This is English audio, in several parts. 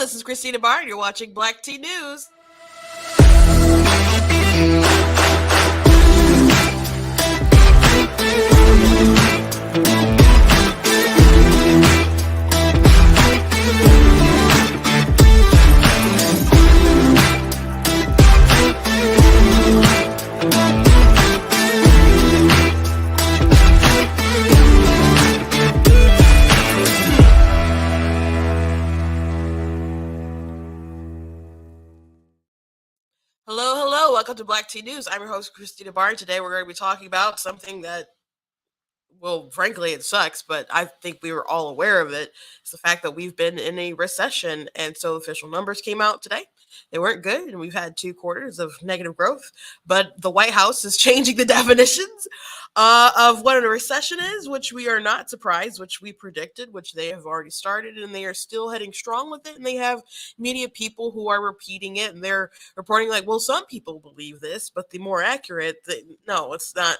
this is Christina Barr, and you're watching Black Tea News. Hello, welcome to Black Tea News. I'm your host, Christina Barr. Today we're going to be talking about something that, well, frankly, it sucks, but I think we were all aware of it. It's the fact that we've been in a recession, and so official numbers came out today. They weren't good, and we've had 2 quarters of negative growth, but the White House is changing the definitions of what a recession is, which we are not surprised, which we predicted, which they have already started, and they are still heading strong with it, and they have media people who are repeating it, and they're reporting like, well, some people believe this, but the more accurate, no, it's not.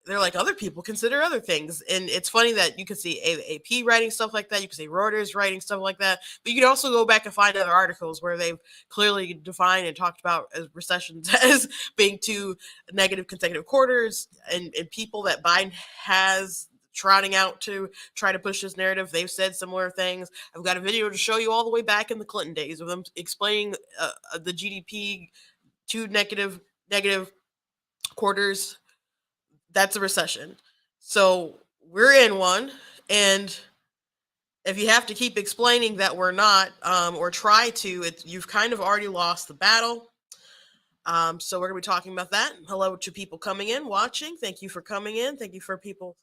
They're like, other people consider other things. And it's funny that you can see AP writing stuff like that. You can see Reuters writing stuff like that. But you can also go back and find other articles where they've clearly defined and talked about as recessions as being 2 negative consecutive quarters. And people that Biden has trotting out to try to push this narrative, they've said similar things. I've got a video to show you all the way back in the Clinton days of them explaining the GDP, 2 negative quarters. That's a recession. So we're in one, and if you have to keep explaining that we're not, or try to, you've kind of already lost the battle. So we're going to be talking about that. Hello to people coming in, watching. Thank you for coming in. Thank you for people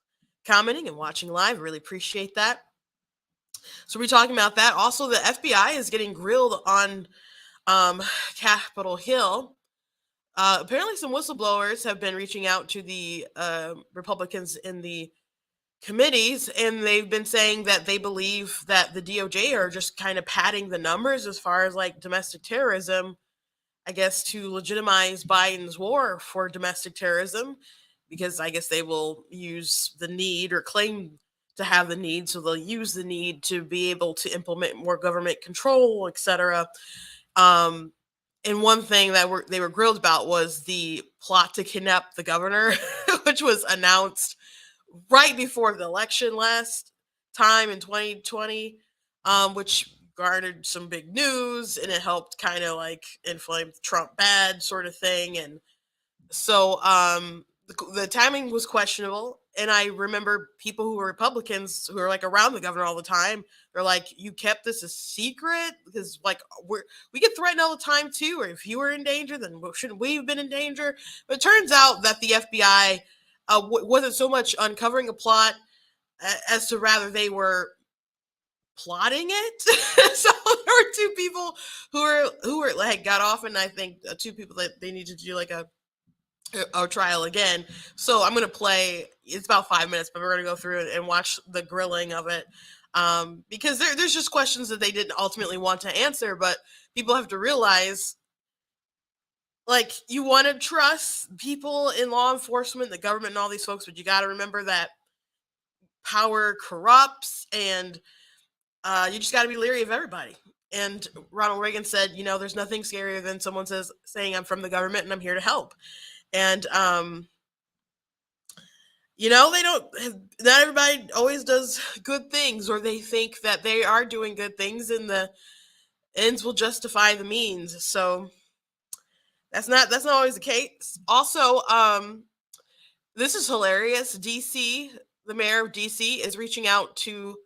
commenting and watching live. Really appreciate that. So we're talking about that. Also, the FBI is getting grilled on Capitol Hill. Apparently some whistleblowers have been reaching out to the Republicans in the committees, and they've been saying that they believe that the DOJ are just kind of padding the numbers as far as like domestic terrorism, I guess, to legitimize Biden's war for domestic terrorism, because I guess they will use the need or claim to have the need, so they'll use the need to be able to implement more government control, etc. And one thing that they were grilled about was the plot to kidnap the governor, which was announced right before the election last time in 2020, which garnered some big news, and it helped kind of like inflame Trump bad sort of thing. And so the timing was questionable. And I remember people who were Republicans who are like around the governor all the time. They're like, you kept this a secret? Because like we get threatened all the time too. Or if you were in danger, then shouldn't we have been in danger? But it turns out that the FBI wasn't so much uncovering a plot as to rather they were plotting it. So there were 2 people who were like got off, and I think 2 people that they need to do like a trial again. So I'm going to play, it's about 5 minutes, but we're going to go through it and watch the grilling of it. Because there's just questions that they didn't ultimately want to answer, but people have to realize, like, you want to trust people in law enforcement, the government, and all these folks, but you got to remember that power corrupts, and you just got to be leery of everybody. And Ronald Reagan said, there's nothing scarier than someone saying I'm from the government and I'm here to help. And, not everybody always does good things, or they think that they are doing good things and the ends will justify the means. So that's not always the case. Also, this is hilarious. DC, the mayor of DC is reaching out to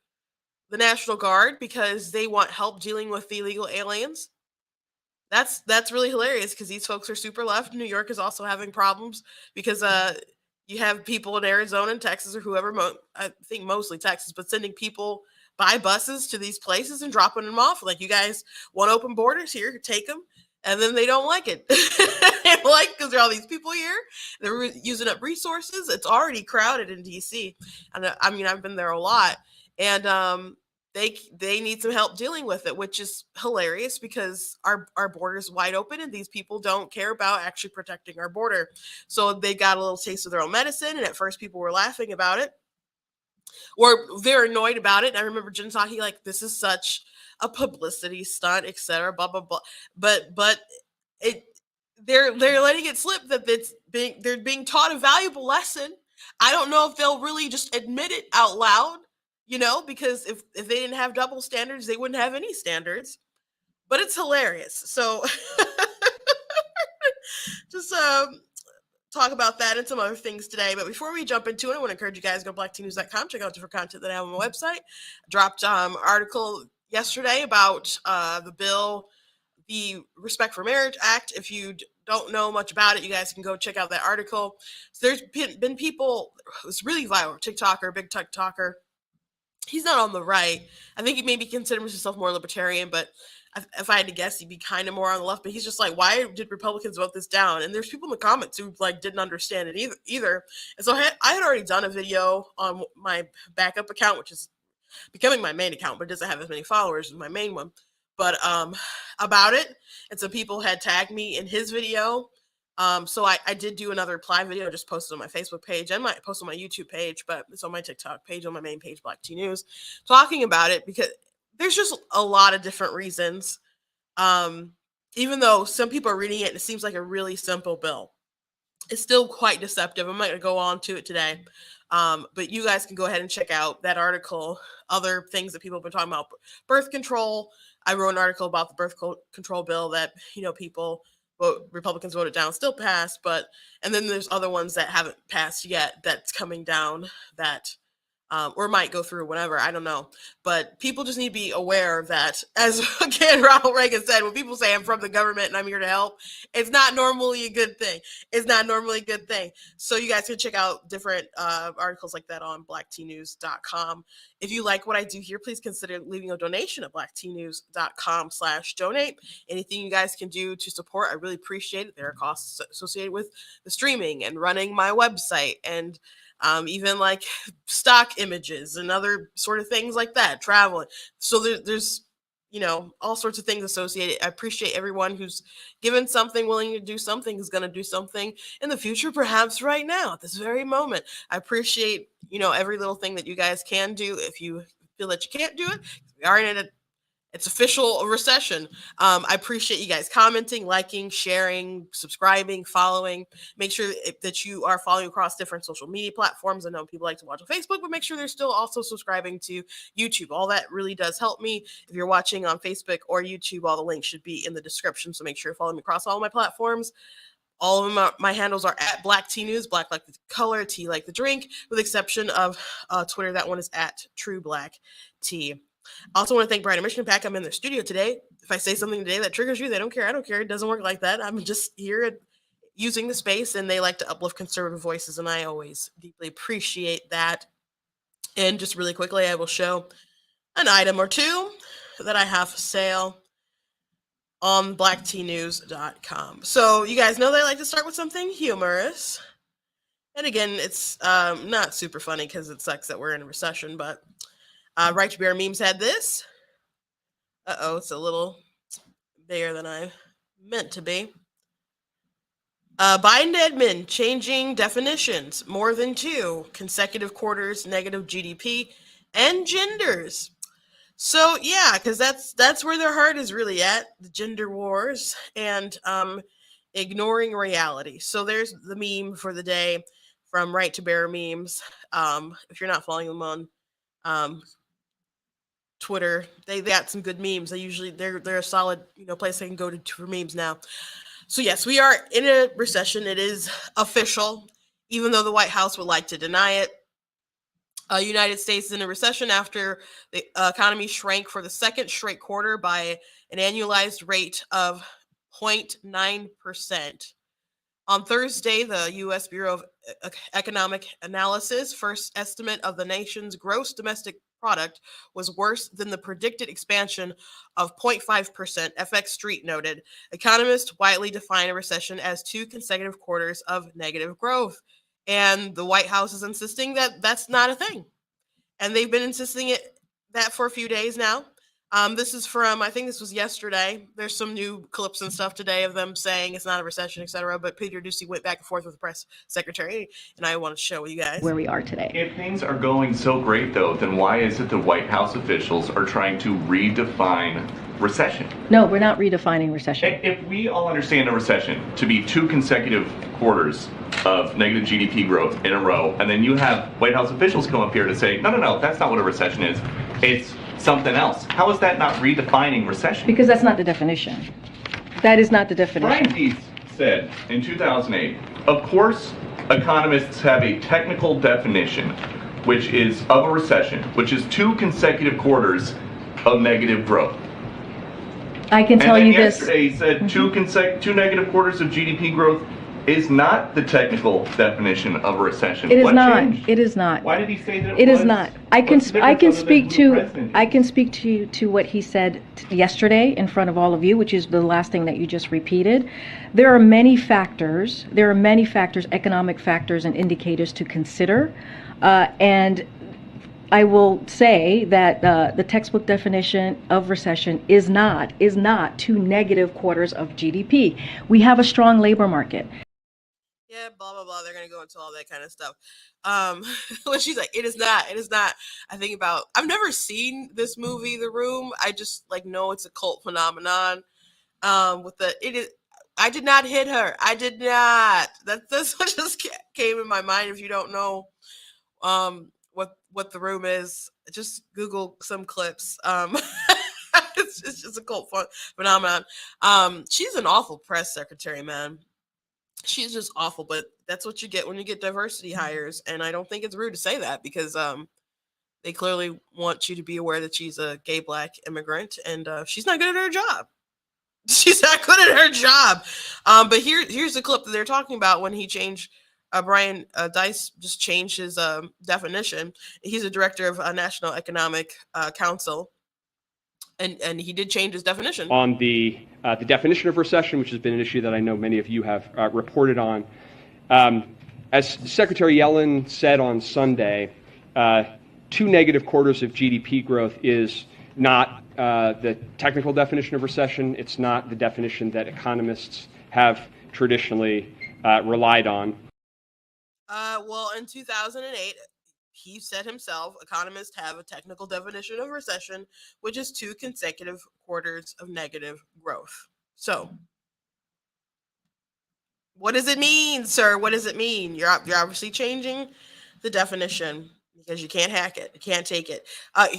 the National Guard because they want help dealing with the illegal aliens. That's really hilarious because these folks are super left. New York is also having problems because you have people in Arizona and Texas or whoever, I think mostly Texas, but sending people by buses to these places and dropping them off. Like, you guys want open borders? Here, take them. And then they don't like it. Because there are all these people here. They're using up resources. It's already crowded in DC. And I've been there a lot. And they need some help dealing with it, which is hilarious because our border is wide open and these people don't care about actually protecting our border. So they got a little taste of their own medicine, and at first people were laughing about it or they're annoyed about it. And I remember Jen talking like, this is such a publicity stunt, etc. Blah blah blah. But it they're letting it slip that they're being taught a valuable lesson. I don't know if they'll really just admit it out loud, because if they didn't have double standards, they wouldn't have any standards. But it's hilarious. So just talk about that and some other things today. But before we jump into it, I want to encourage you guys to go to blacktnews.com, check out different content that I have on my website. I dropped article yesterday about the bill, the Respect for Marriage Act. If you don't know much about it, you guys can go check out that article. So there's been people, it's really viral, TikToker, big TikToker. He's not on the right. I think he maybe considers himself more libertarian, but if I had to guess, he'd be kind of more on the left. But he's just like, why did Republicans vote this down? And there's people in the comments who didn't understand it either. And so I had already done a video on my backup account, which is becoming my main account, but it doesn't have as many followers as my main one. But about it, and some people had tagged me in his video. So I did do another reply video, just posted on my Facebook page and posted on my YouTube page, but it's on my TikTok page, on my main page, Black T News, talking about it because there's just a lot of different reasons. Even though some people are reading it and it seems like a really simple bill, it's still quite deceptive. I'm not going to go on to it today. But you guys can go ahead and check out that article, other things that people have been talking about. Birth control. I wrote an article about the birth control bill that, Republicans voted down, still passed, and then there's other ones that haven't passed yet that's coming down that or might go through whenever, I don't know. But people just need to be aware that, as again Ronald Reagan said, when people say I'm from the government and I'm here to help, it's not normally a good thing. It's not normally a good thing. So you guys can check out different articles like that on blacktnews.com. If you like what I do here, please consider leaving a donation at blacktnews.com/donate. Anything you guys can do to support, I really appreciate it. There are costs associated with the streaming and running my website, and even like stock images and other sort of things like that, traveling. So there's all sorts of things associated. I appreciate everyone who's given something, willing to do something, is going to do something in the future, perhaps right now at this very moment. I appreciate every little thing that you guys can do. If you feel that you can't do it, we are in it's official recession. I appreciate you guys commenting, liking, sharing, subscribing, following. Make sure that you are following across different social media platforms. I know people like to watch on Facebook, but make sure they're still also subscribing to YouTube. All that really does help me. If you're watching on Facebook or YouTube, all the links should be in the description. So make sure you follow me across all my platforms. All of my handles are at Black T News, black like the color, tea like the drink, with the exception of Twitter. That one is at True Black Tea. I also want to thank Bright Mission Pack. I'm in their studio today. If I say something today that triggers you, they don't care. I don't care. It doesn't work like that. I'm just here using the space, and they like to uplift conservative voices, and I always deeply appreciate that. And just really quickly, I will show an item or two that I have for sale on blacktnews.com. So you guys know that I like to start with something humorous. And again, it's not super funny because it sucks that we're in a recession, but Right to Bear Memes had this. It's a little bigger than I meant to be. Biden admin changing definitions, more than 2 consecutive quarters, negative GDP, and genders. So yeah, because that's where their heart is really at, the gender wars and ignoring reality. So there's the meme for the day from Right to Bear Memes. If you're not following them on Twitter, they got some good memes. They're a solid place I can go to for memes now. So yes, we are in a recession. It is official, even though the White House would like to deny it. United States is in a recession after the economy shrank for the second straight quarter by an annualized rate of 0.9%. On Thursday, the U.S. Bureau of Economic Analysis first estimate of the nation's gross domestic product was worse than the predicted expansion of 0.5%, FX Street noted. Economists widely define a recession as 2 consecutive quarters of negative growth. And the White House is insisting that that's not a thing. And they've been insisting that for a few days now. This is from, I think this was yesterday. There's some new clips and stuff today of them saying it's not a recession, etc. But Peter Doocy went back and forth with the press secretary, and I want to show you guys where we are today. If things are going so great, though, then why is it the White House officials are trying to redefine recession? No, we're not redefining recession. If we all understand a recession to be 2 consecutive quarters of negative GDP growth in a row, and then you have White House officials come up here to say, no, that's not what a recession is. It's something else. How is that not redefining recession? Because that's not the definition. That is not the definition. Brian Deese said in 2008, of course, economists have a technical definition, which is of a recession, which is 2 consecutive quarters of negative growth. I can tell you this. Yesterday he said 2 negative quarters of GDP growth is not the technical definition of a recession. It is What not. changed? It is not. Why did he say that it was? is not. I can What's the difference other than who the president is? to what he said yesterday in front of all of you, which is the last thing that you just repeated. There are many factors. Economic factors and indicators to consider, and I will say that the textbook definition of recession is not 2 negative quarters of GDP. We have a strong labor market. Yeah, blah blah blah. They're gonna go into all that kind of stuff. When she's like, it is not. I think about. I've never seen this movie, The Room. I just know it's a cult phenomenon. With the it is. I did not hit her. I did not. That's what just came in my mind. If you don't know, what The Room is, just Google some clips. It's just a cult phenomenon. She's an awful press secretary, man. She's just awful, but that's what you get when you get diversity hires. And I don't think it's rude to say that because they clearly want you to be aware that she's a gay Black immigrant and she's not good at her job. She's not good at her job. But here's the clip that they're talking about when he changed. Brian Dice just changed his definition. He's a director of National Economic Council. And he did change his definition. On the definition of recession, which has been an issue that I know many of you have reported on. As Secretary Yellen said on Sunday, 2 negative quarters of GDP growth is not the technical definition of recession. It's not the definition that economists have traditionally relied on. Well, in 2008, he said himself, economists have a technical definition of recession, which is 2 consecutive quarters of negative growth. So, what does it mean, sir? What does it mean? You're obviously changing the definition because you can't hack it. You can't take it.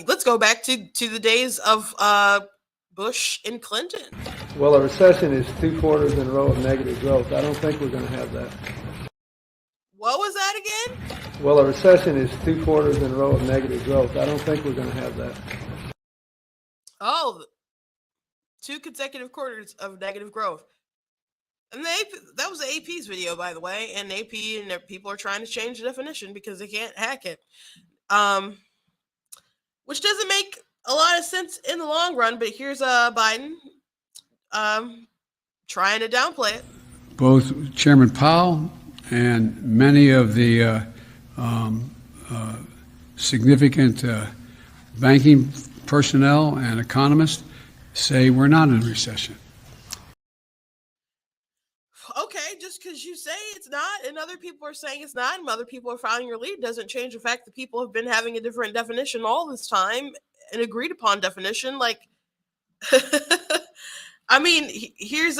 Let's go back to the days of Bush and Clinton. Well, a recession is 2 quarters in a row of negative growth. I don't think we're going to have that. What was that again? Well, a recession is 2 quarters in a row of negative growth. I don't think we're going to have that. Oh, 2 consecutive quarters of negative growth. And that was the AP's video, by the way. And AP and people are trying to change the definition because they can't hack it. Which doesn't make a lot of sense in the long run. But here's Biden trying to downplay it. Both Chairman Powell and many of the significant banking personnel and economists say we're not in a recession. Okay, just because you say it's not and other people are saying it's not and other people are following your lead doesn't change the fact that people have been having a different definition all this time, an agreed upon definition. I mean, here's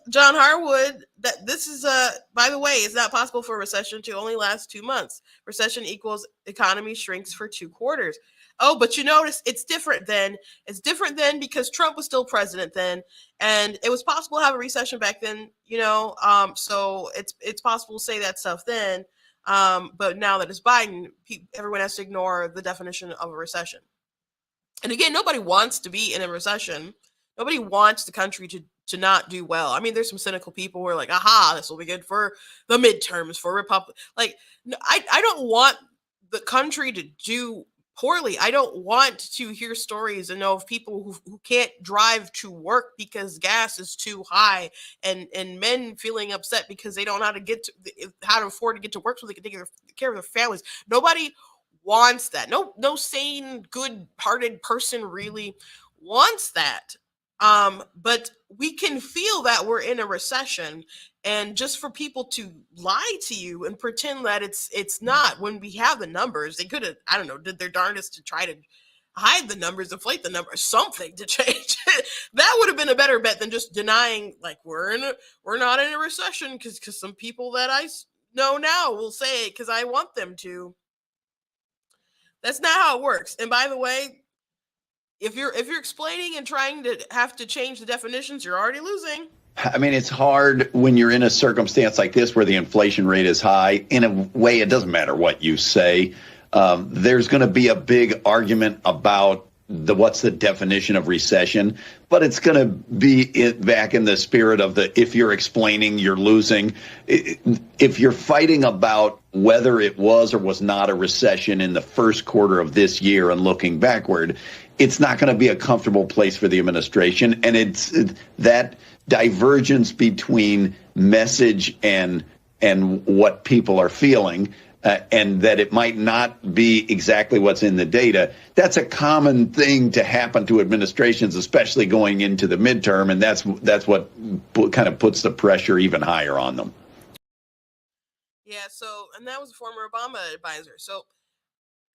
John Harwood. That this is by the way, it's not possible for a recession to only last 2 months. Recession equals economy shrinks for 2 quarters. Oh, but you notice it's different then. It's different then because Trump was still president then, and it was possible to have a recession back then. So it's possible to say that stuff then. But now that it's Biden, everyone has to ignore the definition of a recession. And again, nobody wants to be in a recession. Nobody wants the country to not do well. I mean, there's some cynical people who are like, aha, this will be good for the midterms, for Republic. I don't want the country to do poorly. I don't want to hear stories and know of people who can't drive to work because gas is too high and men feeling upset because they don't know how to afford to get to work so they can take care of their families. Nobody wants that. No sane, good-hearted person really wants that. But we can feel that we're in a recession, and just for people to lie to you and pretend that it's not, when we have the numbers, they could have, I don't know, did their darndest to try to hide the numbers, inflate the numbers, something to change it. That would have been a better bet than just denying, like, we're not in a recession, because some people that I know now will say it because I want them to. That's not how it works. And by the way, if you're explaining and trying to have to change the definitions, you're already losing. I mean, it's hard when you're in a circumstance like this where the inflation rate is high. In a way, it doesn't matter what you say. There's going to be a big argument about what's the definition of recession, but it's going to be back in the spirit of if you're explaining, you're losing. If you're fighting about whether it was or was not a recession in the first quarter of this year and looking backward, it's not going to be a comfortable place for the administration. And it's that divergence between message and what people are feeling, and that it might not be exactly what's in the data. That's a common thing to happen to administrations, especially going into the midterm, and that's what kind of puts the pressure even higher on them. Yeah, so, and that was a former Obama advisor. So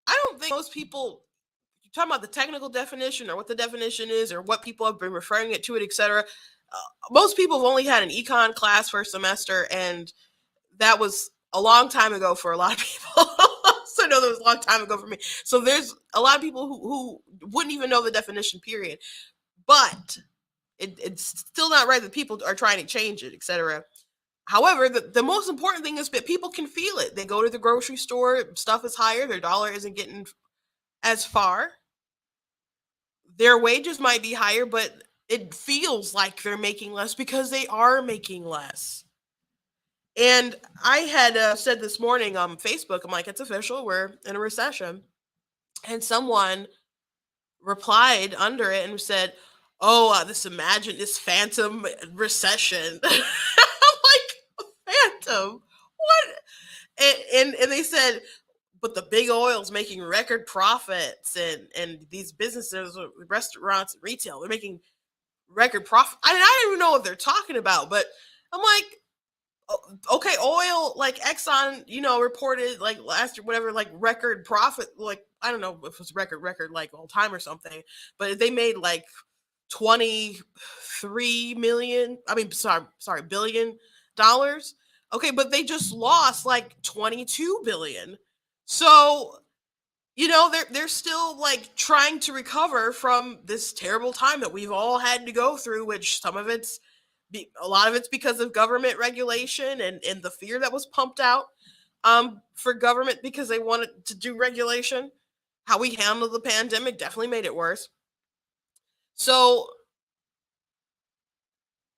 I don't think most people, talking about the technical definition or what the definition is or what people have been referring it to it, etc. Most people have only had an econ class first semester, and that was a long time ago for a lot of people. So I know that was a long time ago for me. So there's a lot of people who wouldn't even know the definition, period. But it's still not right that people are trying to change it, etc. However, the most important thing is that people can feel it. They go to the grocery store, stuff is higher, their dollar isn't getting as far. Their wages might be higher, but it feels like they're making less because they are making less. And I had said this morning on Facebook, I'm like, it's official, we're in a recession. And someone replied under it and said, oh, imagine this phantom recession. I'm like, phantom? What? And they said, but the big oil's making record profits, and these businesses, restaurants, and retail, they're making record profit. I don't even know what they're talking about, but I'm like, okay, oil, like Exxon, reported like last year, whatever, like record profit, like, I don't know if it was record like all time or something, but they made like 23 million, billion dollars. Okay, but they just lost like 22 billion. So, they're still like trying to recover from this terrible time that we've all had to go through, which a lot of it's because of government regulation and the fear that was pumped out for government because they wanted to do regulation. How we handled the pandemic definitely made it worse. So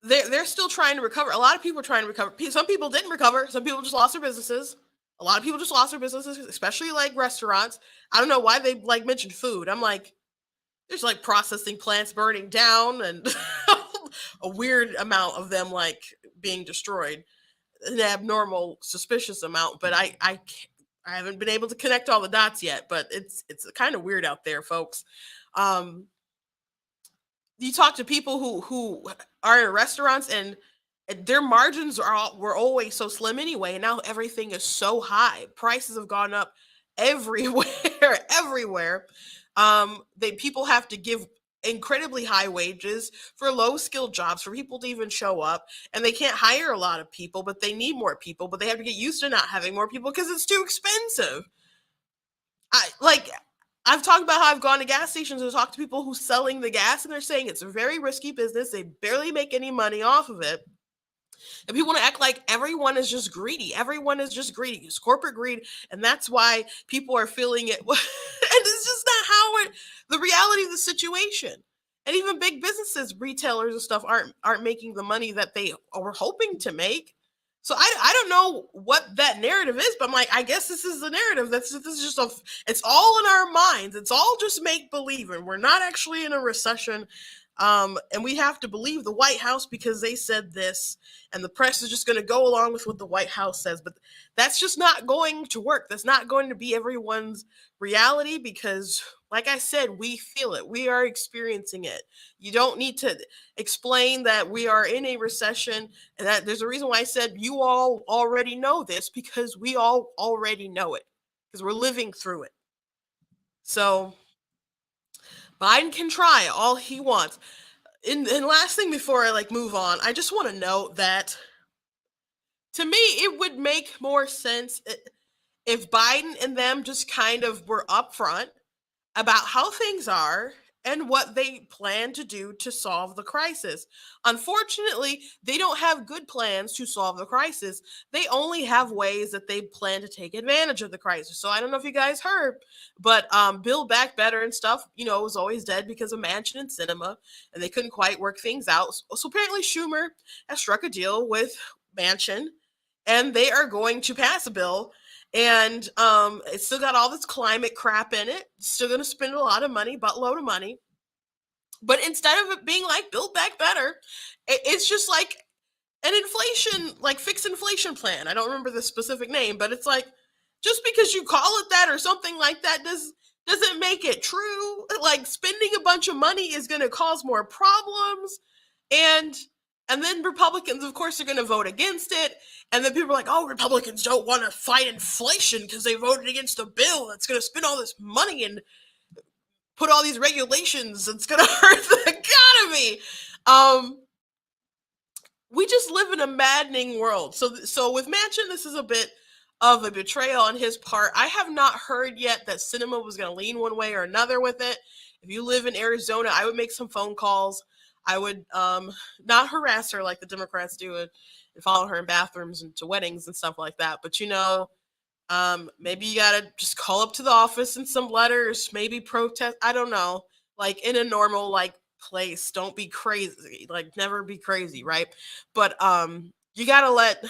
they're still trying to recover. A lot of people are trying to recover. Some people didn't recover. Some people just lost their businesses. A lot of people just lost their businesses, especially like restaurants. I don't know why they like mentioned food. I'm like, there's like processing plants burning down and a weird amount of them like being destroyed, an abnormal, suspicious amount. But I haven't been able to connect all the dots yet. But it's kind of weird out there, folks. You talk to people who are in restaurants and their margins were always so slim anyway, and now everything is so high. Prices have gone up everywhere. People have to give incredibly high wages for low skilled jobs for people to even show up, and they can't hire a lot of people, but they need more people, but they have to get used to not having more people because it's too expensive. I've talked about how I've gone to gas stations and talked to people who's selling the gas, and they're saying it's a very risky business. They barely make any money off of it. And people want to act like everyone is just greedy. Everyone is just greedy. It's corporate greed. And that's why people are feeling it. And it's just not how the reality of the situation. And even big businesses, retailers and stuff aren't making the money that they were hoping to make. So I don't know what that narrative is, but I'm like, I guess this is the narrative. This is just it's all in our minds. It's all just make believe, and we're not actually in a recession. And we have to believe the White House because they said this, and the press is just going to go along with what the White House says. But that's just not going to work. That's not going to be everyone's reality because, like I said, we feel it. We are experiencing it. You don't need to explain that we are in a recession, and that there's a reason why I said you all already know this, because we all already know it because we're living through it. So Biden can try all he wants. And last thing before I move on, I just want to note that to me it would make more sense if Biden and them just kind of were upfront about how things are and what they plan to do to solve the crisis. Unfortunately, they don't have good plans to solve the crisis. They only have ways that they plan to take advantage of the crisis. So I don't know if you guys heard, but Build Back Better and stuff, was always dead because of Manchin and Sinema, and they couldn't quite work things out. So apparently Schumer has struck a deal with Manchin, and they are going to pass a bill. And it's still got all this climate crap in it. It's still going to spend a lot of money, buttload of money. But instead of it being like Build Back Better, it's just like an inflation, fixed inflation plan. I don't remember the specific name, but it's like, just because you call it that or something like that doesn't make it true. Spending a bunch of money is going to cause more problems. And then Republicans, of course, are going to vote against it. And then people are like, oh, Republicans don't want to fight inflation because they voted against a bill that's going to spend all this money and put all these regulations that's going to hurt the economy. We just live in a maddening world. So with Manchin, this is a bit of a betrayal on his part. I have not heard yet that Sinema was going to lean one way or another with it. If you live in Arizona, I would make some phone calls. I would not harass her like the Democrats do and follow her in bathrooms and to weddings and stuff like that. But, maybe you got to just call up to the office and some letters, maybe protest. I don't know, in a normal, place. Don't be crazy, never be crazy, right? But you got to let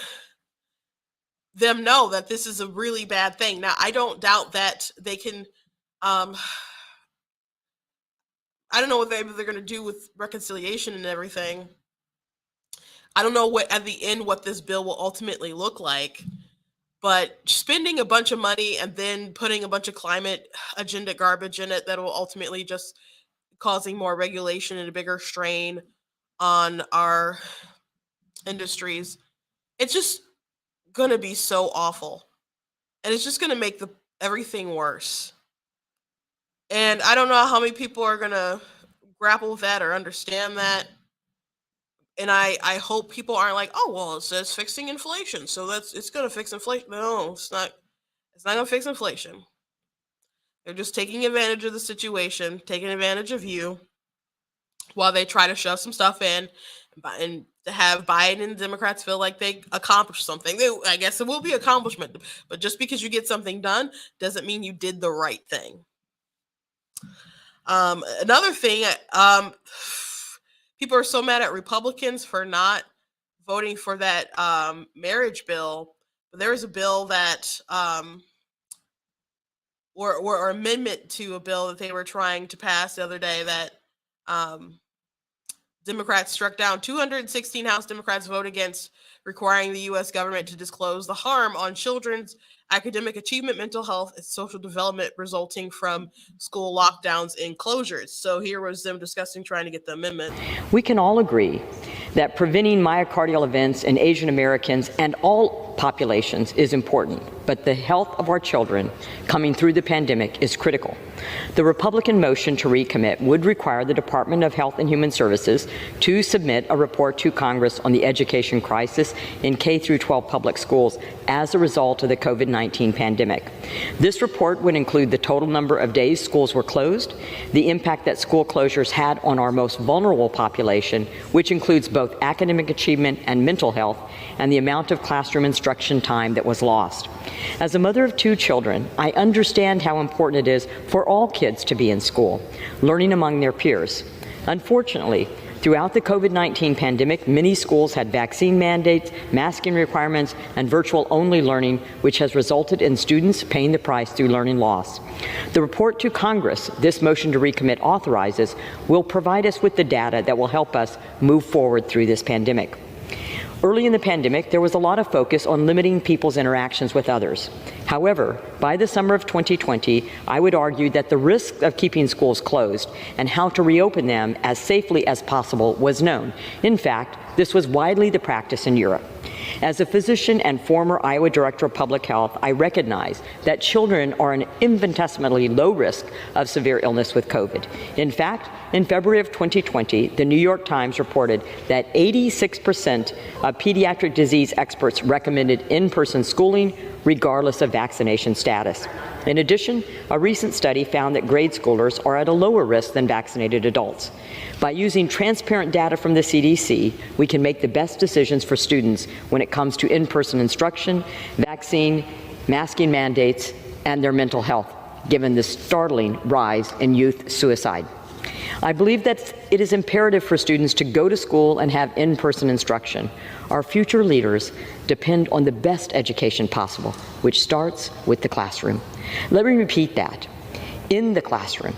them know that this is a really bad thing. Now, I don't doubt that they can I don't know what they're going to do with reconciliation and everything. I don't know at the end what this bill will ultimately look like, but spending a bunch of money and then putting a bunch of climate agenda garbage in it that will ultimately just causing more regulation and a bigger strain on our industries. It's just going to be so awful. And it's just going to make everything worse. And I don't know how many people are going to grapple with that or understand that. And I hope people aren't like, oh, well, it says fixing inflation, so it's going to fix inflation. No, it's not going to fix inflation. They're just taking advantage of the situation, taking advantage of you while they try to shove some stuff in and to have Biden and Democrats feel like they accomplished something. I guess it will be accomplishment, but just because you get something done doesn't mean you did the right thing. Another thing, people are so mad at Republicans for not voting for that marriage bill. But there was a bill that, or amendment to a bill that they were trying to pass the other day that Democrats struck down. 216 House Democrats vote against requiring the U.S. government to disclose the harm on children's academic achievement, mental health, and social development resulting from school lockdowns and closures. So here was them discussing trying to get the amendment. We can all agree that preventing myocardial events in Asian Americans and all populations is important, but the health of our children coming through the pandemic is critical. The Republican motion to recommit would require the Department of Health and Human Services to submit a report to Congress on the education crisis in K-12 public schools as a result of the COVID-19 pandemic. This report would include the total number of days schools were closed, the impact that school closures had on our most vulnerable population, which includes both academic achievement and mental health, and the amount of classroom instruction time that was lost. As a mother of 2 children, I understand how important it is for all kids to be in school, learning among their peers. Unfortunately, Throughout the COVID-19 pandemic, many schools had vaccine mandates, masking requirements, and virtual-only learning, which has resulted in students paying the price through learning loss. The report to Congress this motion to recommit authorizes will provide us with the data that will help us move forward through this pandemic. Early in the pandemic, there was a lot of focus on limiting people's interactions with others. However, by the summer of 2020, I would argue that the risk of keeping schools closed and how to reopen them as safely as possible was known. In fact, this was widely the practice in Europe. As a physician and former Iowa Director of Public Health, I recognize that children are an infinitesimally low risk of severe illness with COVID. In fact, in February of 2020, the New York Times reported that 86% of pediatric disease experts recommended in-person schooling regardless of vaccination status. In addition, a recent study found that grade schoolers are at a lower risk than vaccinated adults. By using transparent data from the CDC, we can make the best decisions for students when it comes to in-person instruction, vaccine, masking mandates, and their mental health, given the startling rise in youth suicide. I believe that it is imperative for students to go to school and have in-person instruction. Our future leaders depend on the best education possible, which starts with the classroom. Let me repeat that, in the classroom.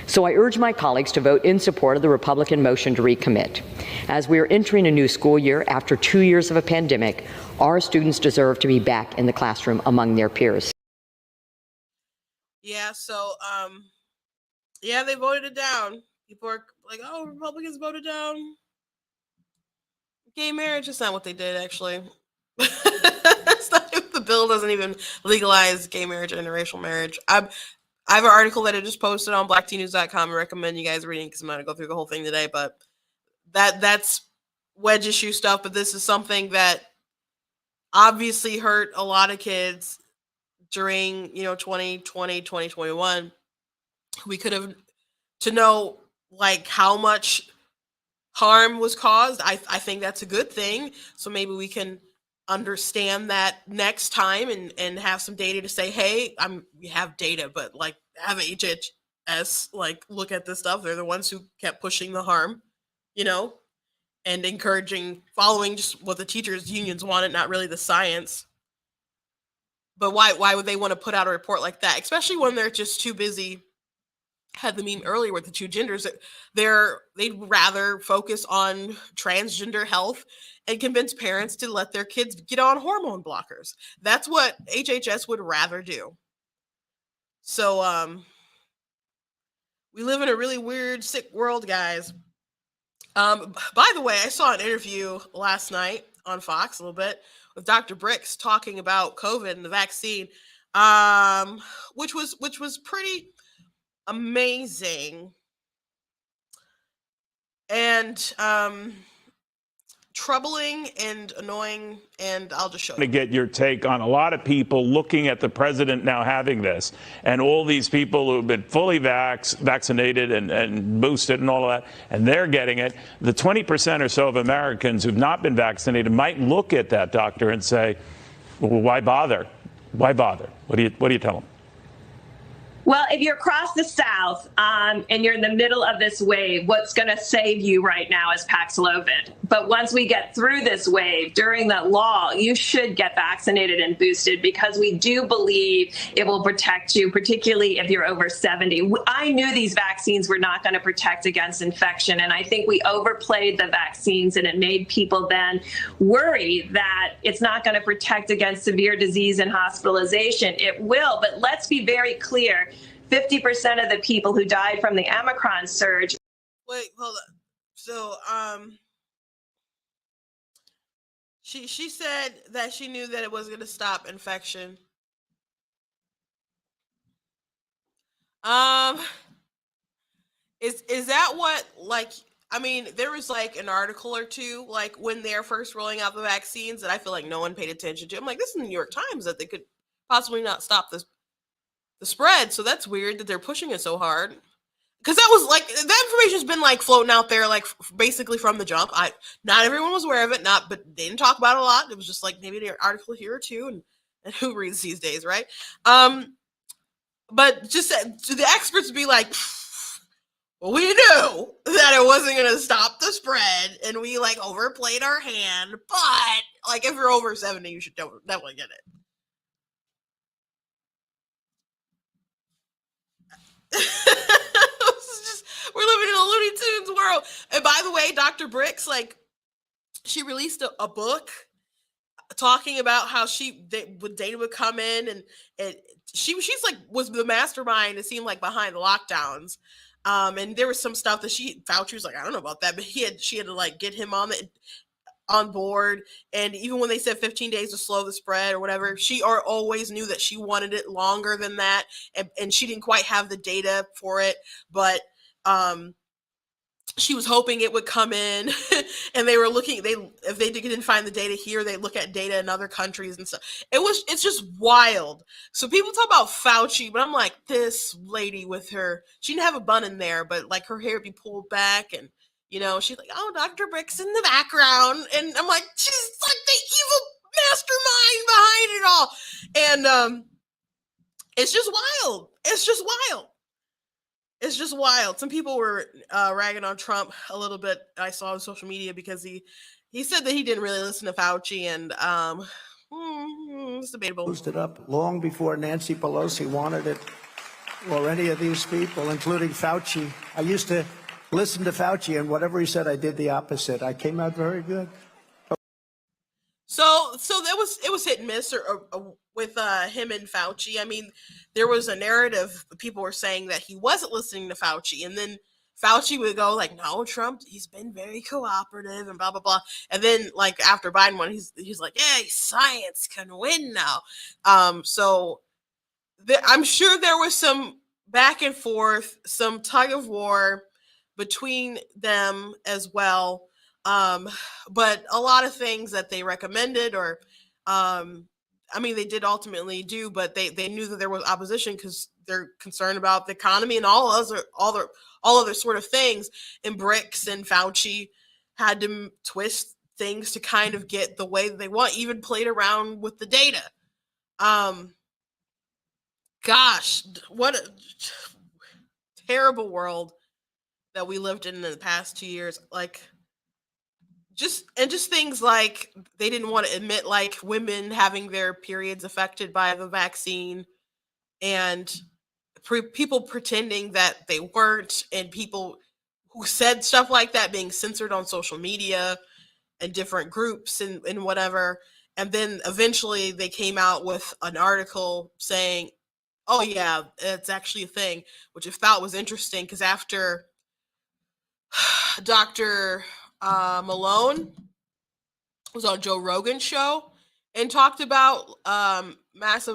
So I urge my colleagues to vote in support of the Republican motion to recommit. As we are entering a new school year after 2 years of a pandemic, our students deserve to be back in the classroom among their peers. Yeah, so yeah, they voted it down. People are like, oh, Republicans voted down gay marriage. That's not what they did, actually. That's not, the bill doesn't even legalize gay marriage and interracial marriage. I have an article that I just posted on blacktnews.com. I recommend you guys reading because I'm going to go through the whole thing today. But that's wedge issue stuff. But this is something that obviously hurt a lot of kids during 2020, 2021. We could have, to know like how much harm was caused. I think that's a good thing. So maybe we can understand that next time and have some data to say, hey, we have data, but like have HHS like look at this stuff. They're the ones who kept pushing the harm, and encouraging, following just what the teachers unions wanted, not really the science. But why would they want to put out a report like that, especially when they're just too busy? Had the meme earlier with the two genders, they'd rather focus on transgender health and convince parents to let their kids get on hormone blockers. That's what HHS would rather do. So we live in a really weird, sick world, guys. By the way, I saw an interview last night on Fox a little bit with Dr. Bricks talking about COVID and the vaccine, which was pretty amazing and troubling and annoying, and I'll just show you. To get your take on a lot of people looking at the president now having this, and all these people who have been fully vaccinated and boosted and all of that, and they're getting it. The 20% or so of Americans who've not been vaccinated might look at that doctor and say, well, why bother? Why bother? What do you tell them? Well, if you're across the South and you're in the middle of this wave, what's going to save you right now is Paxlovid. But once we get through this wave, during that lull, you should get vaccinated and boosted because we do believe it will protect you, particularly if you're over 70. I knew these vaccines were not going to protect against infection, and I think we overplayed the vaccines, and it made people then worry that it's not going to protect against severe disease and hospitalization. It will, but let's be very clear. 50% of the people who died from the Omicron surge. Wait, hold on. So, she said that she knew that it was going to stop infection. Is that what, like, I mean, there was like an article or two, like when they're first rolling out the vaccines that I feel like no one paid attention to. I'm like, this is the New York Times, that they could possibly not stop the spread. So that's weird that they're pushing it so hard. Because that was like, that information's been like floating out there, like basically from the jump. Not everyone was aware of it, but they didn't talk about it a lot. It was just like maybe an article here or two, and who reads these days, right? But just the experts be like, Well, we knew that it wasn't going to stop the spread, and we like overplayed our hand. But like, if you're over 70, you should definitely get it. We're living in a Looney Tunes world. And by the way, Dr. Bricks, like, she released a book talking about how data would come in, and she's like was the mastermind. It seemed like behind the lockdowns. And there was some stuff that Fauci was like, I don't know about that, but she had to like get him on board. And even when they said 15 days to slow the spread or whatever, she always knew that she wanted it longer than that, and she didn't quite have the data for it, but she was hoping it would come in. And they were looking, if they didn't find the data here, they look at data in other countries and stuff. It's just wild. So people talk about Fauci, but I'm like, this lady with her, she didn't have a bun in there, but like her hair would be pulled back, and she's like, oh, Dr. Brick's in the background, and I'm like, she's like the evil mastermind behind it all. And it's just wild. It's just wild. Some people were ragging on Trump a little bit, I saw on social media, because he said that he didn't really listen to Fauci, and it's debatable. Closed it up long before Nancy Pelosi wanted it, or any of these people, including Fauci. I used to listen to Fauci, and whatever he said, I did the opposite. I came out very good. So it was hit and miss with him and Fauci. I mean, there was a narrative. People were saying that he wasn't listening to Fauci, and then Fauci would go like, "No, Trump, he's been very cooperative," and blah blah blah. And then like after Biden won, he's like, "Yeah, science can win now." So I'm sure there was some back and forth, some tug of war between them as well. But a lot of things that they recommended, or they did ultimately do, but they knew that there was opposition because they're concerned about the economy and all other sort of things. And Bricks and Fauci had to twist things to kind of get the way that they want, even played around with the data. Gosh, what a terrible world that we lived in the past 2 years. Like, just things like they didn't want to admit like women having their periods affected by the vaccine, and people pretending that they weren't, and people who said stuff like that being censored on social media and different groups and whatever. And then eventually they came out with an article saying, oh yeah, it's actually a thing, which I thought was interesting, because after Dr. Malone was on Joe Rogan's show and talked about mass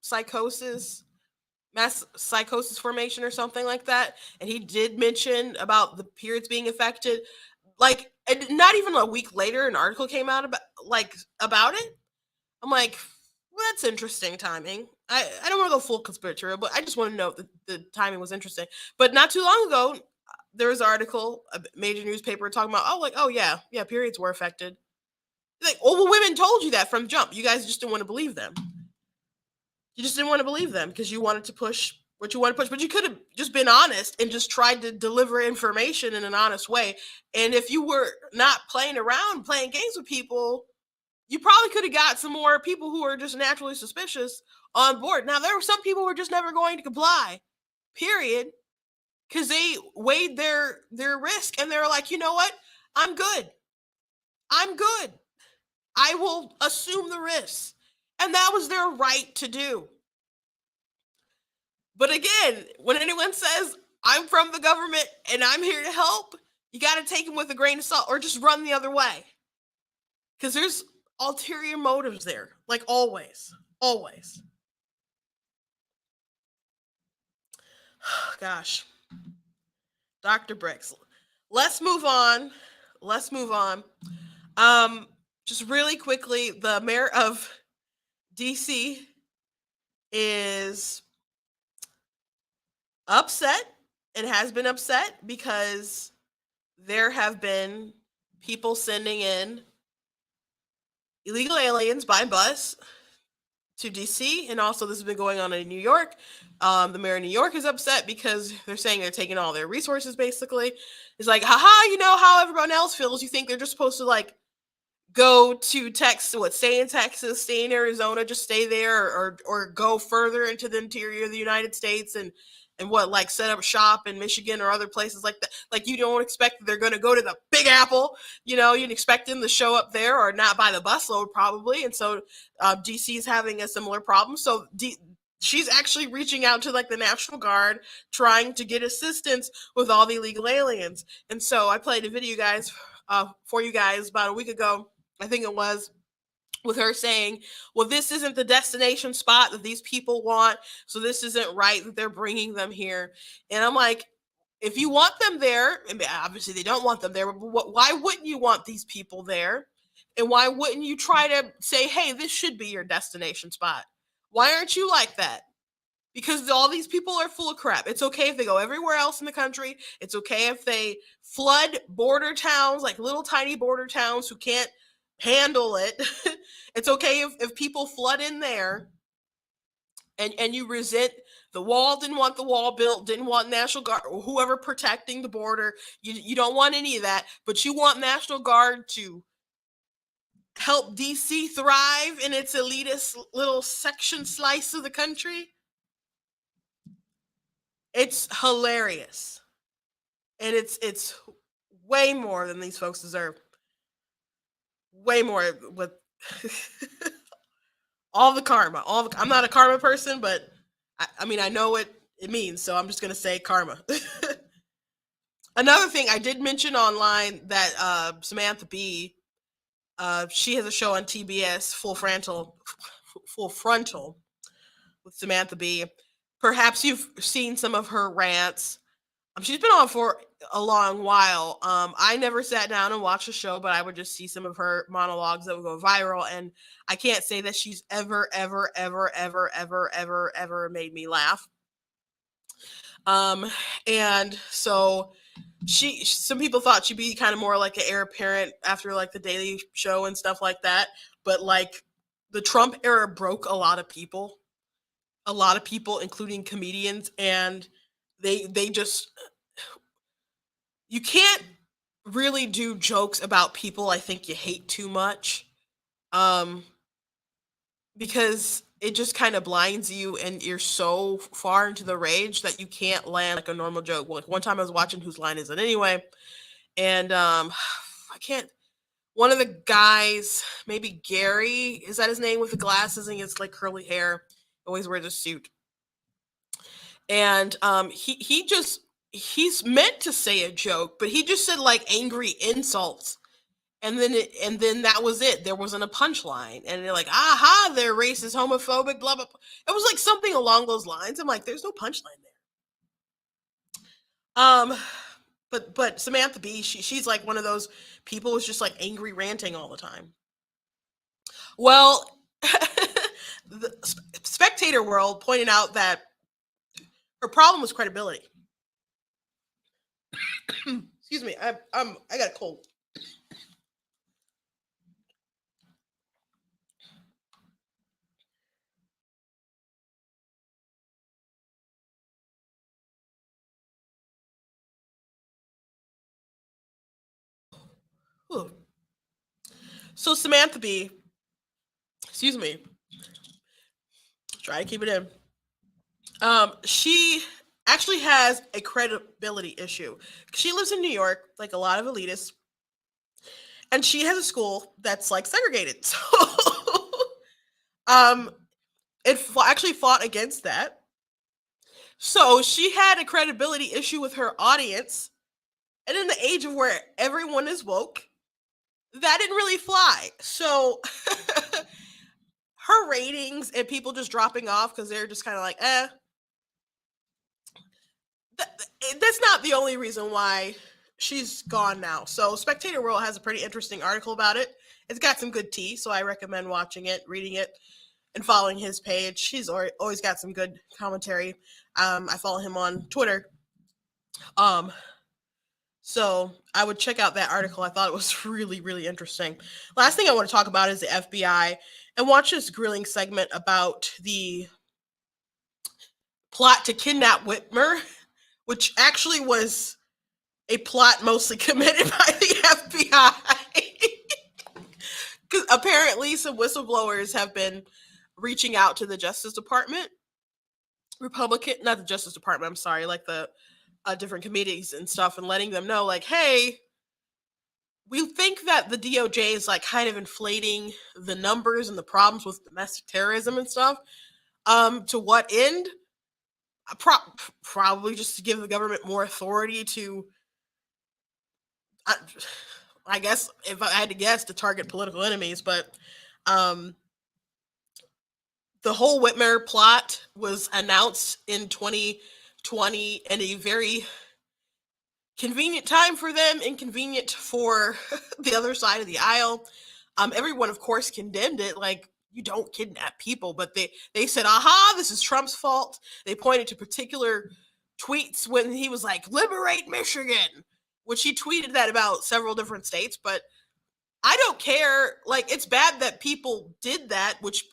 psychosis formation or something like that, and he did mention about the periods being affected. Like, not even a week later, an article came out about it. I'm like, well, that's interesting timing. I don't want to go full conspiratorial, but I just want to note that the timing was interesting. But not too long ago, there was an article, a major newspaper talking about, oh yeah, periods were affected. Like, well, women told you that from jump. You guys just didn't want to believe them. You just didn't want to believe them because you wanted to push what you want to push. But you could have just been honest and just tried to deliver information in an honest way. And if you were not playing around, playing games with people, you probably could have got some more people who are just naturally suspicious on board. Now, there were some people who were just never going to comply, period, because they weighed their risk, and they were like, you know what? I'm good. I will assume the risks. And that was their right to do. But again, when anyone says, I'm from the government and I'm here to help, you got to take them with a grain of salt, or just run the other way. Because there's ulterior motives there, like always. Gosh. Dr. Bricks. Let's move on. Just really quickly, the mayor of DC is upset and has been upset because there have been people sending in illegal aliens by bus to DC, and also this has been going on in New York. The mayor of New York is upset because they're saying they're taking all their resources, basically. It's like, haha, you know how everyone else feels. You think they're just supposed to like go to Texas, stay in Texas, stay in Arizona, just stay there, or go further into the interior of the United States and like set up shop in Michigan or other places like that. Like, you don't expect that they're going to go to the Big Apple, you'd expect them to show up there, or not by the busload probably. And so DC is having a similar problem. So she's actually reaching out to like the National Guard, trying to get assistance with all the illegal aliens. And so I played a video, guys, for you guys about a week ago, I think it was, with her saying, well, this isn't the destination spot that these people want, so this isn't right that they're bringing them here. And I'm like, if you want them there, and obviously they don't want them there, but why wouldn't you want these people there? And why wouldn't you try to say, hey, this should be your destination spot? Why aren't you like that? Because all these people are full of crap. It's okay if they go everywhere else in the country. It's okay if they flood border towns, like little tiny border towns who can't handle it. It's okay if people flood in there and you resent the wall, didn't want the wall built, didn't want National Guard or whoever protecting the border. You don't want any of that, but you want National Guard to help DC thrive in its elitist little section slice of the country. It's hilarious. And it's way more than these folks deserve. Way more with all the karma. I'm not a karma person, but I mean, I know what it means, so I'm just going to say karma. Another thing I did mention online that Samantha Bee, she has a show on TBS, Full Frontal with Samantha Bee. Perhaps you've seen some of her rants. She's been on for a long while. I never sat down and watched the show, but I would just see some of her monologues that would go viral. And I can't say that she's ever made me laugh. And so some people thought she'd be kind of more like an heir apparent after like the Daily Show and stuff like that. But like the Trump era broke a lot of people, including comedians, and they just, you can't really do jokes about people I think you hate too much, because it just kind of blinds you and you're so far into the rage that you can't land like a normal joke. Well, like one time I was watching Whose Line Is It Anyway? And I can't, one of the guys, maybe Gary, is that his name, with the glasses and he has like curly hair, always wears a suit. And he's meant to say a joke, but he just said like angry insults. And then that was it. There wasn't a punchline. And they're like, aha, they're racist, homophobic, blah, blah, blah. It was like something along those lines. I'm like, there's no punchline there. But Samantha Bee, she's like one of those people who's just like angry ranting all the time. Well, the Spectator World pointed out that her problem was credibility. Excuse me, I got a cold. Ooh. So Samantha Bee, excuse me, try to keep it in. She actually has a credibility issue. She lives in New York, like a lot of elitists, and she has a school that's like segregated. So it actually fought against that. So she had a credibility issue with her audience, and in the age of where everyone is woke, that didn't really fly. So her ratings and people just dropping off because they're just kind of like, that's not the only reason why she's gone now. So Spectator World has a pretty interesting article about it. It's got some good tea, so I recommend watching it, reading it, and following his page. He's always got some good commentary. I follow him on Twitter. So I would check out that article. I thought it was really, really interesting. Last thing I want to talk about is the FBI and watch this grilling segment about the plot to kidnap Whitmer, which actually was a plot mostly committed by the FBI. Because apparently some whistleblowers have been reaching out to the Justice Department, not the Justice Department, I'm sorry, like the different committees and stuff, and letting them know, like, hey, we think that the DOJ is like kind of inflating the numbers and the problems with domestic terrorism and stuff. To what end? Probably just to give the government more authority to, I guess, if I had to guess, to target political enemies. But the whole Whitmer plot was announced in 2020 in a very convenient time for them, inconvenient for the other side of the aisle. Everyone, of course, condemned it. Like, you don't kidnap people, but they said, aha, this is Trump's fault. They pointed to particular tweets when he was like, liberate Michigan, which he tweeted that about several different states. But I don't care. Like, it's bad that people did that, which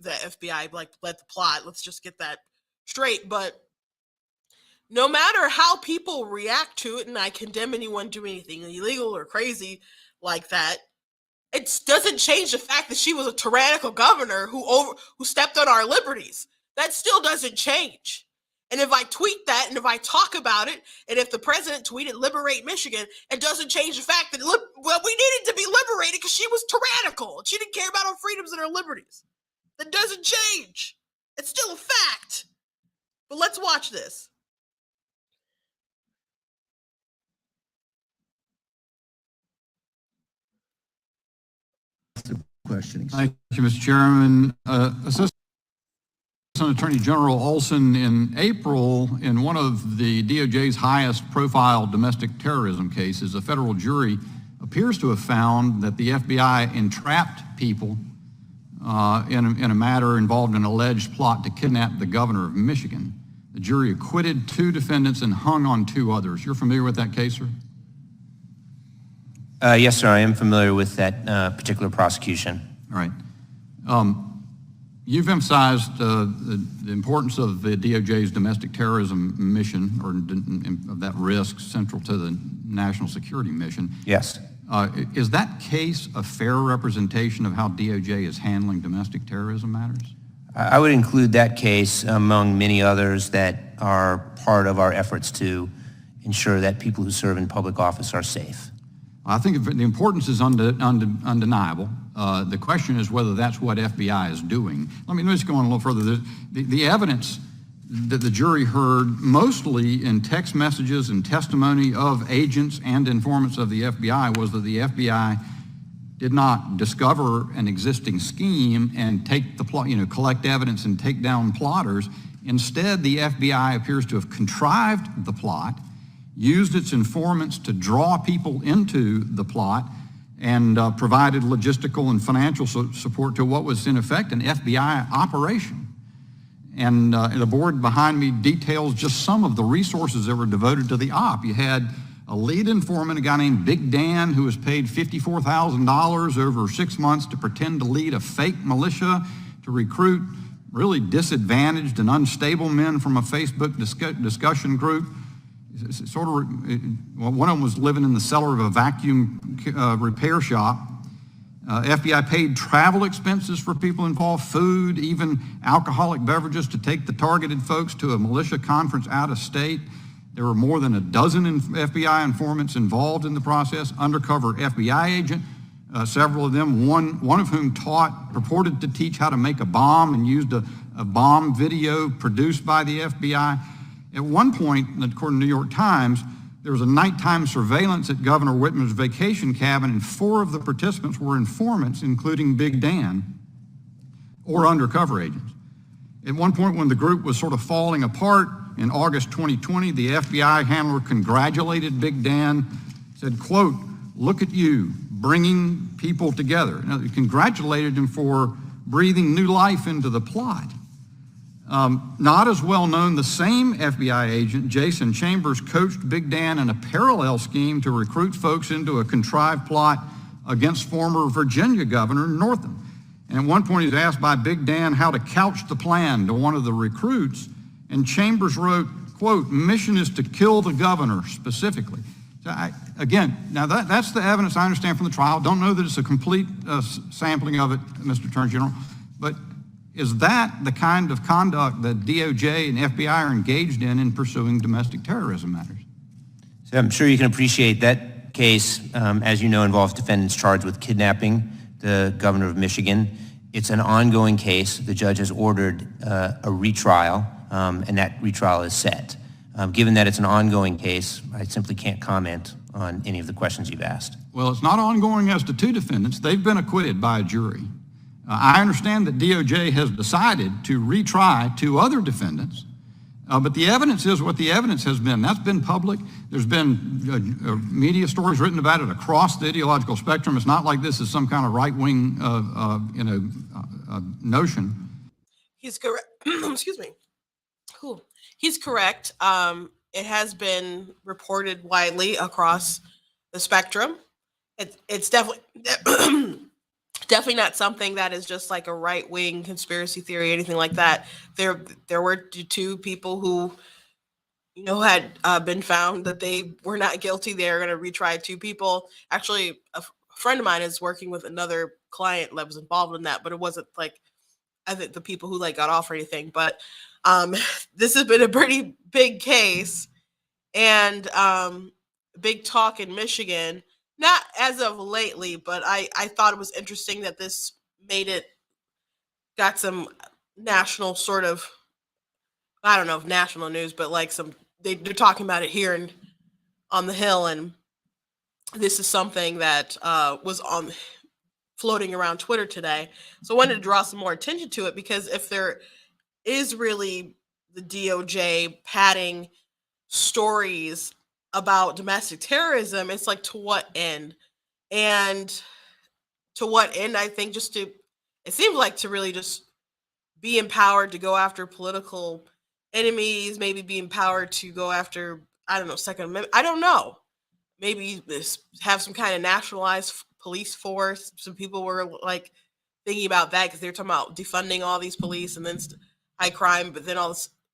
the FBI like led the plot. Let's just get that straight. But no matter how people react to it, and I condemn anyone doing anything illegal or crazy like that, it doesn't change the fact that she was a tyrannical governor who stepped on our liberties. That still doesn't change. And if I tweet that, and if I talk about it, and if the president tweeted liberate Michigan, it doesn't change the fact that, well, we needed to be liberated because she was tyrannical. She didn't care about our freedoms and our liberties. That doesn't change. It's still a fact. But let's watch this. Questions. Thank you, Mr. Chairman. Assistant Attorney General Olson, in April, in one of the DOJ's highest profile domestic terrorism cases, a federal jury appears to have found that the FBI entrapped people in a matter involved in an alleged plot to kidnap the governor of Michigan. The jury acquitted 2 defendants and hung on 2 others. You're familiar with that case, sir? Yes, sir, I am familiar with that particular prosecution. All right. You've emphasized the importance of the DOJ's domestic terrorism mission, or of that risk central to the national security mission. Yes. Is that case a fair representation of how DOJ is handling domestic terrorism matters? I would include that case among many others that are part of our efforts to ensure that people who serve in public office are safe. I think the importance is undeniable. The question is whether that's what FBI is doing. Let me just go on a little further. The evidence that the jury heard, mostly in text messages and testimony of agents and informants of the FBI, was that the FBI did not discover an existing scheme and take the plot, collect evidence and take down plotters. Instead, the FBI appears to have contrived the plot, used its informants to draw people into the plot, and provided logistical and financial support to what was in effect an FBI operation. And the board behind me details just some of the resources that were devoted to the op. You had a lead informant, a guy named Big Dan, who was paid $54,000 over 6 months to pretend to lead a fake militia to recruit really disadvantaged and unstable men from a Facebook discussion group. One of them was living in the cellar of a vacuum repair shop. FBI paid travel expenses for people involved, food, even alcoholic beverages to take the targeted folks to a militia conference out of state. There were more than a dozen FBI informants involved in the process, undercover FBI agent, several of them, one of whom purported to teach how to make a bomb and used a bomb video produced by the FBI. At one point, according to the New York Times, there was a nighttime surveillance at Governor Whitmer's vacation cabin, and 4 of the participants were informants, including Big Dan, or undercover agents. At one point, when the group was sort of falling apart in August 2020, the FBI handler congratulated Big Dan, said, quote, "Look at you, bringing people together." Now, they congratulated him for breathing new life into the plot. Not as well known, the same FBI agent, Jason Chambers, coached Big Dan in a parallel scheme to recruit folks into a contrived plot against former Virginia Governor Northam. And at one point, he was asked by Big Dan how to couch the plan to one of the recruits, and Chambers wrote, quote, "Mission is to kill the governor," specifically. So again, now that's the evidence I understand from the trial. Don't know that it's a complete sampling of it, Mr. Attorney General, but is that the kind of conduct that DOJ and FBI are engaged in pursuing domestic terrorism matters? So I'm sure you can appreciate that case, as you know, involves defendants charged with kidnapping the governor of Michigan. It's an ongoing case. The judge has ordered a retrial, and that retrial is set. Given that it's an ongoing case, I simply can't comment on any of the questions you've asked. Well, it's not ongoing as to two defendants. They've been acquitted by a jury. I understand that DOJ has decided to retry two other defendants, but the evidence is what the evidence has been. That's been public. There's been media stories written about it across the ideological spectrum. It's not like this is some kind of right-wing notion. He's correct. Excuse me. Cool. He's correct. It has been reported widely across the spectrum. It's definitely definitely not something that is just like a right-wing conspiracy theory, anything like that. There were two people who, had been found that they were not guilty. They're going to retry two people. Actually, a friend of mine is working with another client that was involved in that, but it wasn't like, I think, the people who got off or anything. But this has been a pretty big case and big talk in Michigan. Not as of lately, but I thought it was interesting that this got some national sort of, I don't know if national news, but they're talking about it here on the Hill. And this is something that was floating around Twitter today. So I wanted to draw some more attention to it, because if there is really the DOJ padding stories about domestic terrorism, it's like, to what end? And to what end? I think it seems like to really just be empowered to go after political enemies, maybe be empowered to go after, I don't know, Second Amendment. I don't know. Maybe have some kind of nationalized police force. Some people were thinking about that because they're talking about defunding all these police and then high crime, but then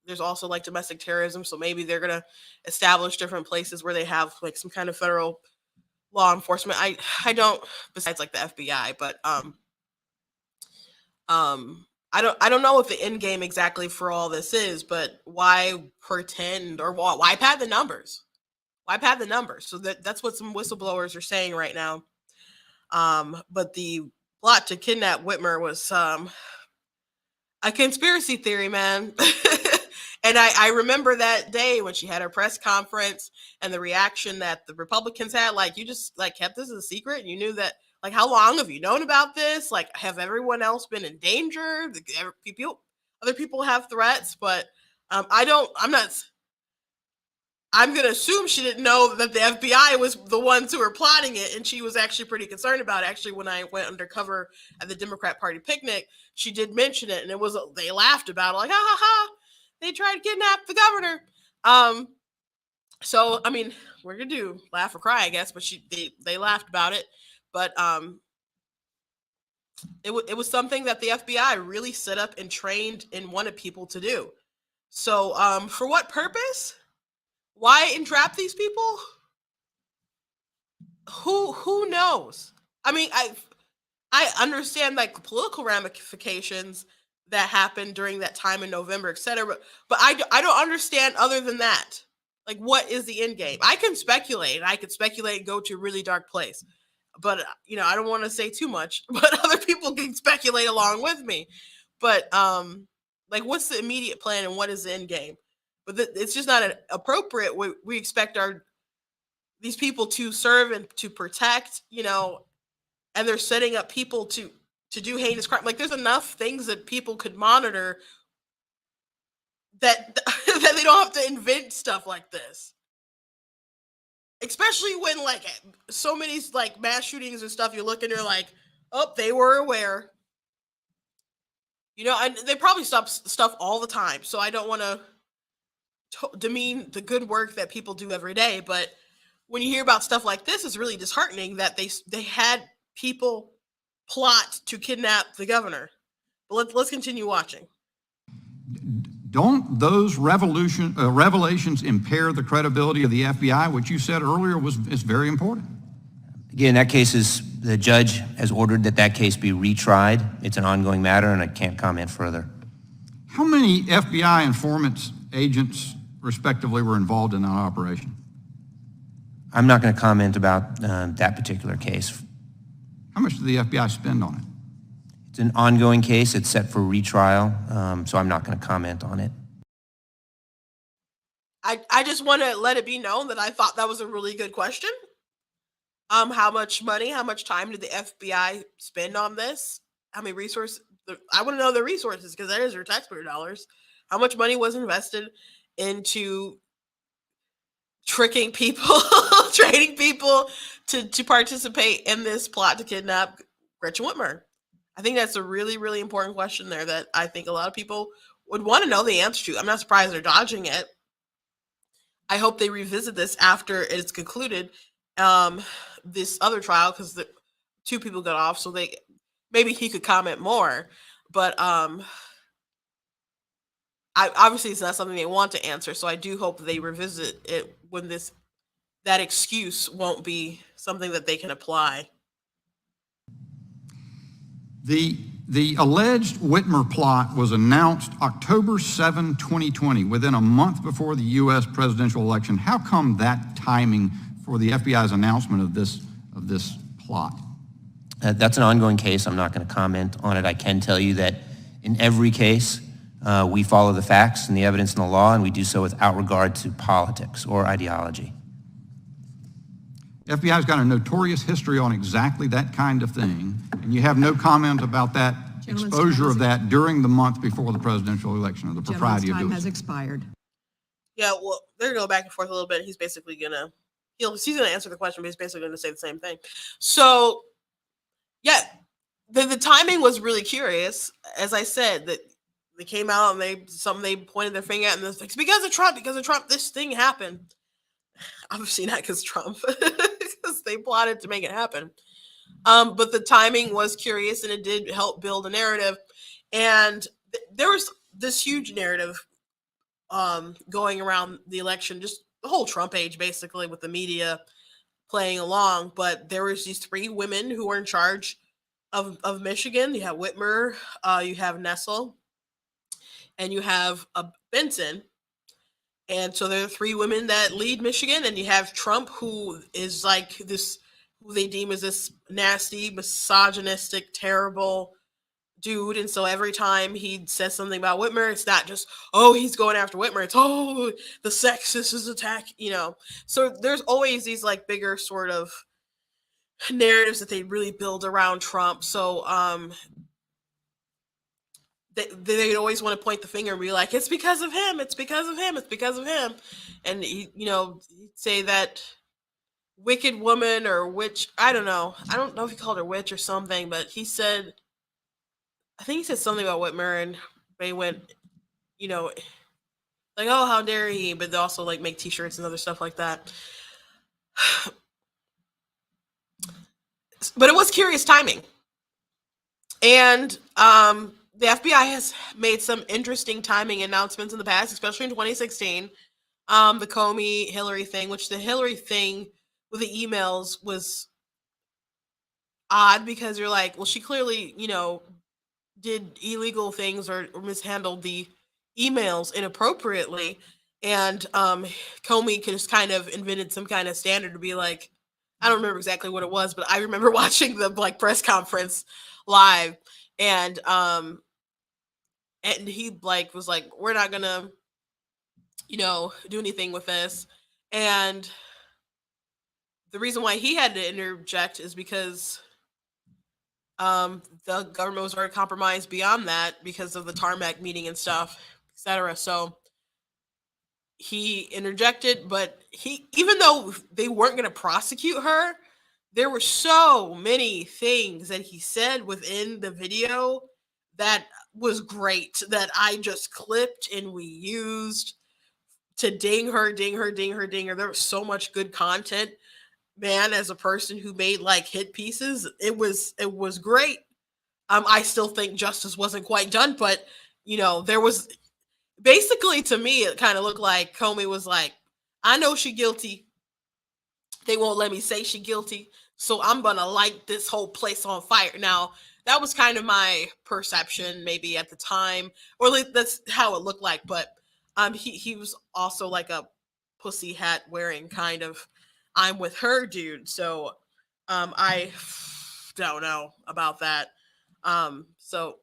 there's also domestic terrorism. So maybe they're going to establish different places where they have some kind of federal law enforcement. I don't, besides the FBI, but I don't know what the end game exactly for all this is, but why pretend, or why pad the numbers? Why pad the numbers? So that's what some whistleblowers are saying right now. But the plot to kidnap Whitmer was a conspiracy theory, man. And I remember that day when she had her press conference and the reaction that the Republicans had, you just kept this a secret. And you knew that, how long have you known about this? Have everyone else been in danger? Other people have threats, but I'm going to assume she didn't know that the FBI was the ones who were plotting it. And she was actually pretty concerned about it. Actually, when I went undercover at the Democrat Party picnic, she did mention it, and they laughed about it, ha ha ha. They tried to kidnap the governor. So I mean, we're gonna do laugh or cry, I guess. But they laughed about it. But it was something that the FBI really set up and trained and wanted people to do. So for what purpose? Why entrap these people? Who knows? I mean, I understand political ramifications that happened during that time in November, etc. But I don't understand other than that. What is the end game? I can speculate. I could speculate and go to a really dark place. But, I don't want to say too much. But other people can speculate along with me. But, what's the immediate plan and what is the end game? But it's just not appropriate. We expect these people to serve and to protect, and they're setting up people to do heinous crime. There's enough things that people could monitor that that they don't have to invent stuff like this. Especially when so many mass shootings and stuff, you look and you're oh, they were aware. And they probably stop stuff all the time. So I don't want to demean the good work that people do every day, but when you hear about stuff like this, it's really disheartening that they had people plot to kidnap the governor. But let's continue watching. Don't those revelations impair the credibility of the FBI, which you said earlier is very important? Again, that case the judge has ordered that case be retried. It's an ongoing matter, and I can't comment further. How many FBI informants, agents, respectively, were involved in that operation? I'm not going to comment about that particular case. How much did the FBI spend on it? It's an ongoing case. It's set for retrial, so I'm not going to comment on it. I just want to let it be known that I thought that was a really good question. How much money, how much time did the FBI spend on this? How many resources? I want to know the resources, because that is your taxpayer dollars. How much money was invested into tricking people, training people to participate in this plot to kidnap Gretchen Whitmer? I think that's a really, really important question there that I think a lot of people would want to know the answer to. I'm not surprised they're dodging it. I hope they revisit this after it's concluded, this other trial, because the two people got off, so maybe he could comment more. But obviously it's not something they want to answer, so I do hope they revisit it when that excuse won't be something that they can apply. The alleged Whitmer plot was announced October 7, 2020, within a month before the U.S. presidential election. How come that timing for the FBI's announcement of this plot? That's an ongoing case. I'm not going to comment on it. I can tell you that in every case, we follow the facts and the evidence and the law, and we do so without regard to politics or ideology. FBI's got a notorious history on exactly that kind of thing, and you have no comment about that exposure of that during the month before the presidential election, or the propriety of doing it. Time has expired. Yeah, well, they're going to go back and forth a little bit. He's basically going to, he's going to answer the question, but he's basically going to say the same thing. So, yeah, the timing was really curious. As I said, that they came out and they pointed their finger at, and it's like, because of Trump, this thing happened. Obviously not because Trump, because they plotted to make it happen. But the timing was curious, and it did help build a narrative. And there was this huge narrative going around the election, just the whole Trump age, basically, with the media playing along. But there was these three women who were in charge of Michigan. You have Whitmer, you have Nessel, and you have Benson. And so there are three women that lead Michigan, and you have Trump, who is like this, who they deem as this nasty, misogynistic, terrible dude. And so every time he says something about Whitmer, it's not just, oh, he's going after Whitmer. It's, oh, the sexist is attack, So there's always these like bigger sort of narratives that they really build around Trump. So they always want to point the finger and be like, it's because of him, it's because of him, it's because of him. And, he'd say that wicked woman or witch, I don't know if he called her witch or something, but I think he said something about Whitmer, and they went, like, oh, how dare he, but they also like make t-shirts and other stuff like that. But it was curious timing. And the FBI has made some interesting timing announcements in the past, especially in 2016. The Comey Hillary thing, which the Hillary thing with the emails was odd, because you're like, well, she clearly, did illegal things or mishandled the emails inappropriately. And Comey just kind of invented some kind of standard to be like, I don't remember exactly what it was, but I remember watching the press conference live, and he was like, we're not gonna, do anything with this. And the reason why he had to interject is because the government was already compromised beyond that because of the tarmac meeting and stuff, etc. So he interjected, but even though they weren't going to prosecute her, there were so many things that he said within the video that was great, that I just clipped and we used to ding her. There was so much good content man, as a person who made like hit pieces, it was great. I still think justice wasn't quite done, but there was basically, to me, it kind of looked like Comey was like, I know she guilty. They won't let me say she guilty, so I'm gonna light this whole place on fire. Now, that was kind of my perception, maybe at the time, or at least that's how it looked like. But he was also like a pussy hat wearing kind of I'm with her dude. So I don't know about that. So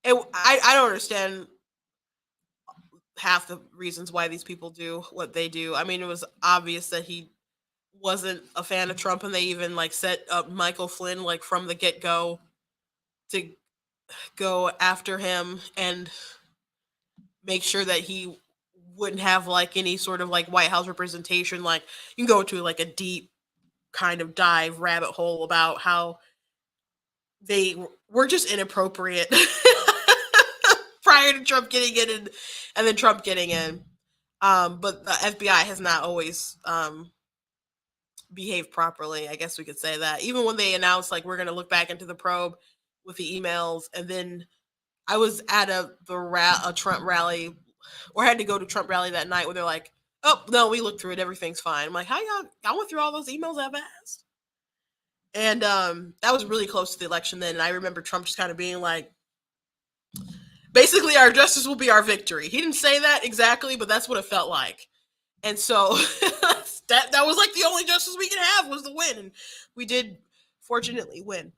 I don't understand half the reasons why these people do what they do. I mean, it was obvious that he wasn't a fan of Trump, and they even like set up Michael Flynn like from the get go to go after him and make sure that he wouldn't have like any sort of like White House representation. Like you can go to like a deep kind of dive rabbit hole about how they were just inappropriate prior to Trump getting in and then Trump getting in. But the FBI has not always behaved properly. I guess we could say that. Even when they announced like we're going to look back into the probe with the emails, and then I was at a Trump rally, or had to go to Trump rally that night where they're like, "Oh no, we looked through it, everything's fine." I'm like, "How y'all went through all those emails that fast?" And that was really close to the election then. And I remember Trump just kind of being like, basically, our justice will be our victory. He didn't say that exactly, but that's what it felt like. And so that was like the only justice we could have was the win. And we did fortunately win.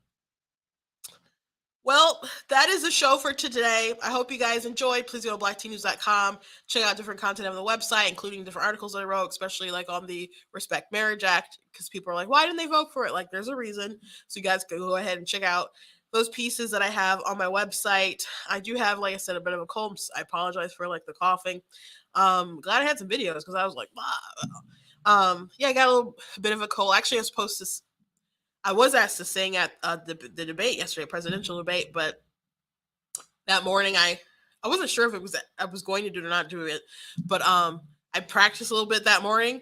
Well, that is the show for today. I hope you guys enjoyed. Please go to blacktnews.com. Check out different content on the website, including different articles that I wrote, especially like on the Respect Marriage Act, because people are like, why didn't they vote for it? Like, there's a reason. So you guys can go ahead and check out those pieces that I have on my website. I do have, like I said, a bit of a cold. I apologize for like the coughing. Glad I had some videos because I was like, yeah, I got a little bit of a cold. Actually, I was asked to sing at the debate yesterday, presidential debate, but that morning I wasn't sure if I was going to do it or not do it, but I practiced a little bit that morning,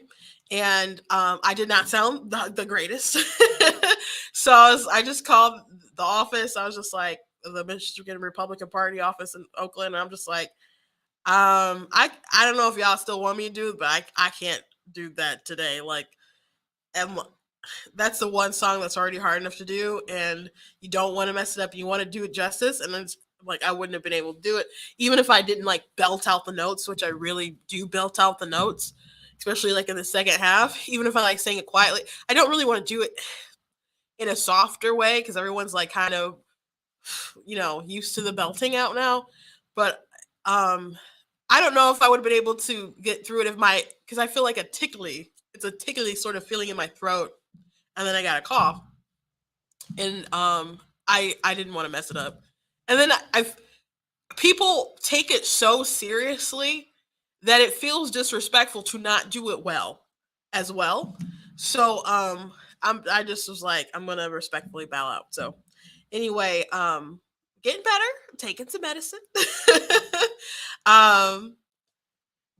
and I did not sound the greatest. So I just called the office. I was just like, the Michigan Republican Party office in Oakland, and I'm just like, I don't know if y'all still want me to do it, but I can't do that today. Like, and that's the one song that's already hard enough to do, and you don't want to mess it up. You want to do it justice, and it's like I wouldn't have been able to do it even if I didn't like belt out the notes, which I really do belt out the notes, especially like in the second half. Even if I like saying it quietly, I don't really want to do it in a softer way because everyone's like kind of used to the belting out now. But I don't know if I would have been able to get through it because I feel like it's a tickly sort of feeling in my throat, and then I got a cough, and I didn't want to mess it up. And then people take it so seriously that it feels disrespectful to not do it well as well. So I just was like, I'm gonna respectfully bow out. So anyway, getting better, taking some medicine.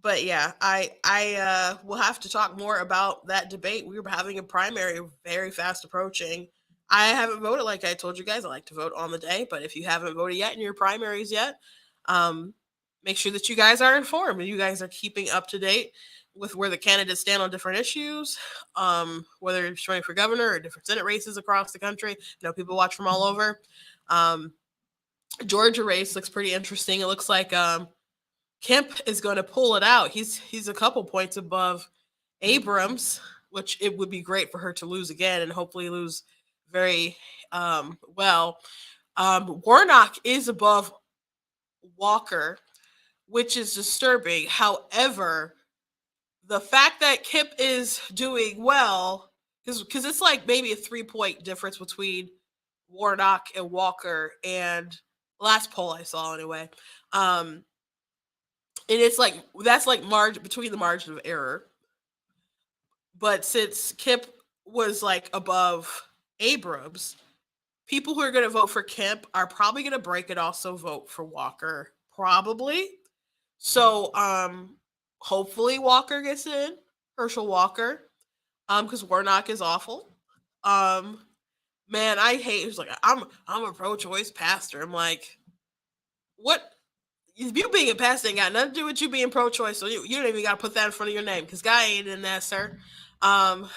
But yeah, I will have to talk more about that debate. We were having a primary very fast approaching. I haven't voted, like I told you guys. I like to vote on the day, but if you haven't voted yet in your primaries yet, make sure that you guys are informed and you guys are keeping up to date with where the candidates stand on different issues, whether you're running for governor or different Senate races across the country. People watch from all over. Georgia race looks pretty interesting. It looks like Kemp is going to pull it out. He's a couple points above Abrams, which it would be great for her to lose again and hopefully lose very well. Warnock is above Walker, which is disturbing. However, the fact that Kemp is doing well, because it's like maybe a 3-point difference between Warnock and Walker, and last poll I saw anyway. And it's like that's like between the margin of error. But since Kemp was like above Abrams, people who are going to vote for Kemp are probably going to break it, also vote for Walker, probably. So hopefully Walker gets in, Herschel Walker. because Warnock is awful. Um, man, I hate. He's like, I'm a pro-choice pastor. I'm like, what? You being a pastor ain't got nothing to do with you being pro-choice. So you don't even got to put that in front of your name because guy ain't in that, sir. Um,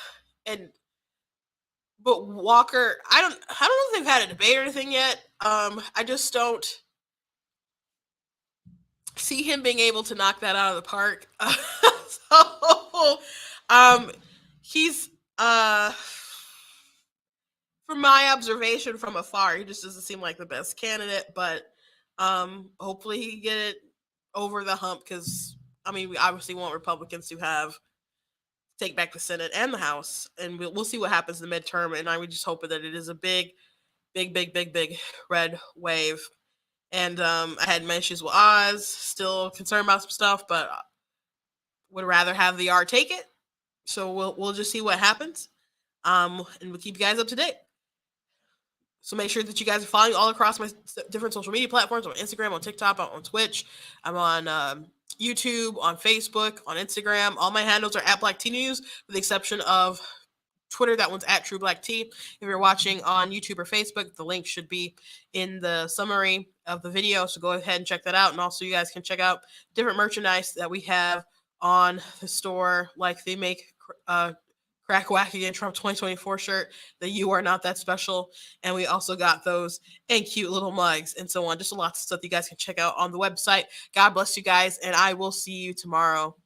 and but Walker, I don't know if they've had a debate or anything yet. I just don't see him being able to knock that out of the park. So, um, he's from my observation from afar, he just doesn't seem like the best candidate. But hopefully he can get it over the hump because I mean we obviously want Republicans to take back the Senate and the House, and we'll see what happens in the midterm. And I would just hope that it is a big red wave. And I had my issues with Oz, still concerned about some stuff, but would rather have the R take it. So we'll just see what happens. And we'll keep you guys up to date. So make sure that you guys are following all across my different social media platforms. I'm on Instagram, on TikTok, on Twitch. I'm on YouTube, on Facebook, on Instagram. All my handles are at Black Tea News, with the exception of Twitter. That one's at True Black Tea. If you're watching on YouTube or Facebook, the link should be in the summary of the video. So go ahead and check that out. And also you guys can check out different merchandise that we have on the store, like they make Crack Whack Again Trump 2024 shirt, the You Are Not That Special. And we also got those and cute little mugs and so on. Just a lot of stuff you guys can check out on the website. God bless you guys, and I will see you tomorrow.